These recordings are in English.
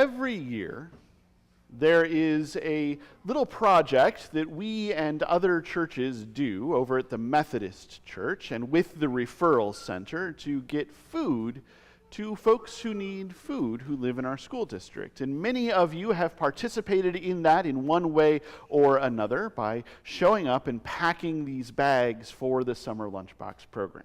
every year, there is a little project that we and other churches do over at the Methodist Church and with the Referral Center to get food to folks who need food who live in our school district. And many of you have participated in that in one way or another by showing up and packing these bags for the Summer Lunchbox Program.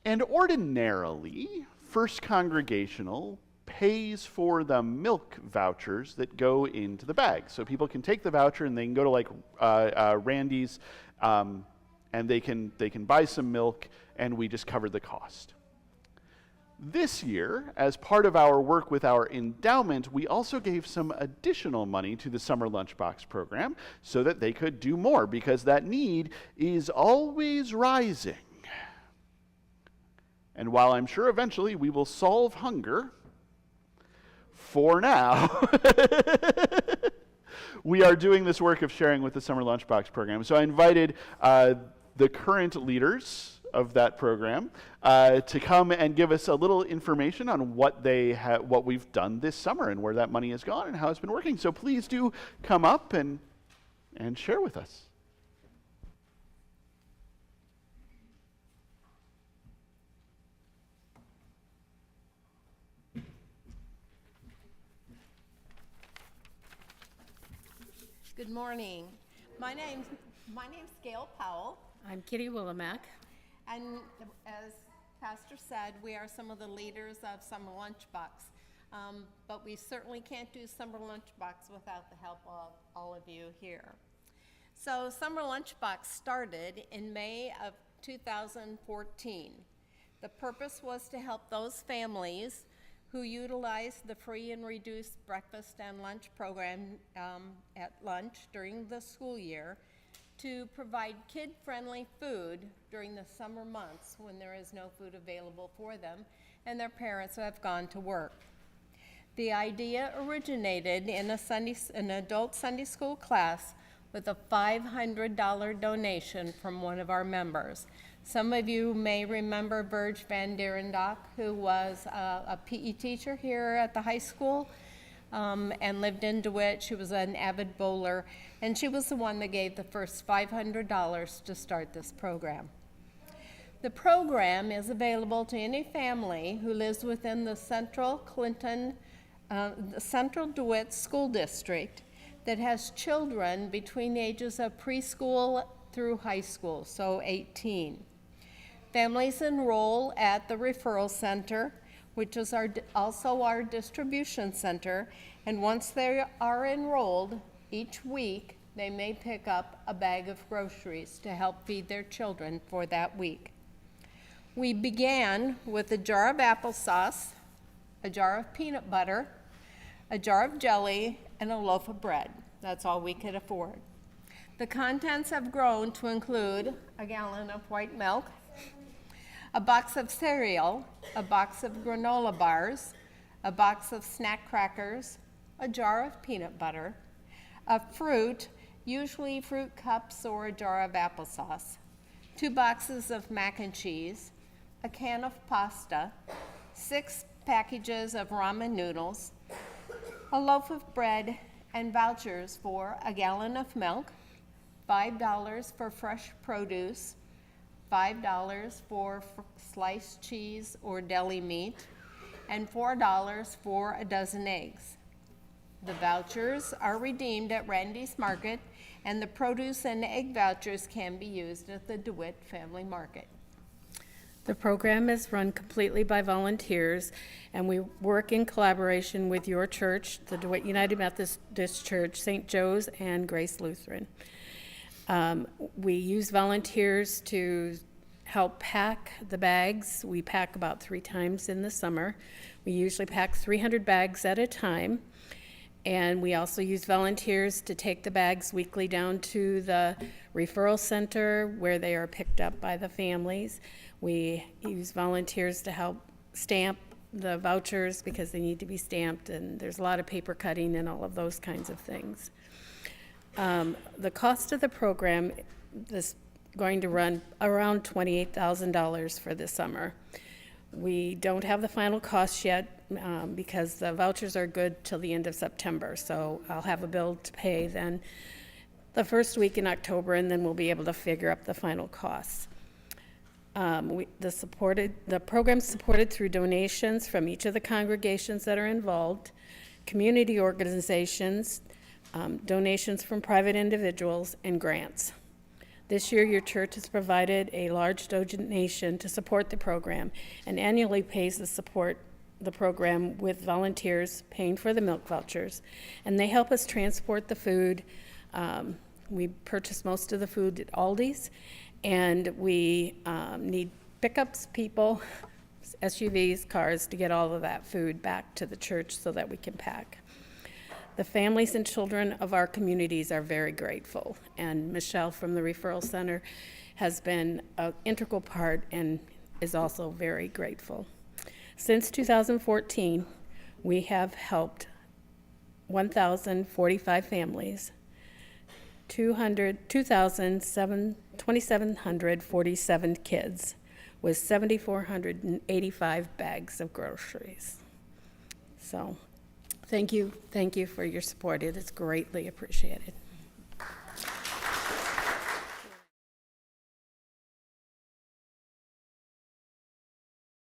And ordinarily, First Congregational pays for the milk vouchers that go into the bag. So people can take the voucher and they can go to like Randy's and they can buy some milk and we just cover the cost. This year, as part of our work with our endowment, we also gave some additional money to the Summer Lunchbox Program so that they could do more, because that need is always rising. And while I'm sure eventually we will solve hunger, for now, we are doing this work of sharing with the Summer Lunchbox Program. So I invited the current leaders of that program to come and give us a little information on what we've done this summer and where that money has gone and how it's been working. So please do come up and share with us. Good morning. My name's Gayle Powell. I'm Kitty Willimack. And as Pastor said, we are some of the leaders of Summer Lunchbox. But we certainly can't do Summer Lunchbox without the help of all of you here. So Summer Lunchbox started in May of 2014. The purpose was to help those families who utilize the free and reduced breakfast and lunch program at lunch during the school year to provide kid-friendly food during the summer months when there is no food available for them and their parents have gone to work. The idea originated in an adult Sunday school class with a $500 donation from one of our members. Some of you may remember Virg Van Derendonk, who was a PE teacher here at the high school and lived in DeWitt. She was an avid bowler, and she was the one that gave the first $500 to start this program. The program is available to any family who lives within the Central DeWitt School District that has children between the ages of preschool through high school, so 18. Families enroll at the Referral Center, which is also our distribution center, and once they are enrolled, each week they may pick up a bag of groceries to help feed their children for that week. We began with a jar of applesauce, a jar of peanut butter, a jar of jelly, and a loaf of bread. That's all we could afford. The contents have grown to include a gallon of white milk, a box of cereal, a box of granola bars, a box of snack crackers, a jar of peanut butter, a fruit, usually fruit cups or a jar of applesauce, 2 boxes of mac and cheese, a can of pasta, 6 packages of ramen noodles, a loaf of bread, and vouchers for a gallon of milk, $5 for fresh produce, $5 for sliced cheese or deli meat, and $4 for a dozen eggs. The vouchers are redeemed at Randy's Market, and the produce and egg vouchers can be used at the DeWitt Family Market. The program is run completely by volunteers, and we work in collaboration with your church, the DeWitt United Methodist Church, St. Joe's, and Grace Lutheran. We use volunteers to help pack the bags. We pack about 3 times in the summer. We usually pack 300 bags at a time. And we also use volunteers to take the bags weekly down to the referral center where they are picked up by the families. We use volunteers to help stamp the vouchers because they need to be stamped, and there's a lot of paper cutting and all of those kinds of things. The cost of the program is going to run around $28,000 for the summer. We don't have the final costs yet because the vouchers are good till the end of September. So I'll have a bill to pay then the first week in October, and then we'll be able to figure up the final costs. The program's supported through donations from each of the congregations that are involved, community organizations, donations from private individuals, and grants. This year, your church has provided a large donation to support the program and annually pays to support the program with volunteers paying for the milk vouchers. And they help us transport the food. We purchase most of the food at Aldi's, and we need pickups, people, SUVs, cars to get all of that food back to the church so that we can pack. The families and children of our communities are very grateful, and Michelle from the Referral Center has been an integral part and is also very grateful. Since 2014, we have helped 1,045 families, 2,747 kids, with 7,485 bags of groceries. So, thank you for your support. It is greatly appreciated.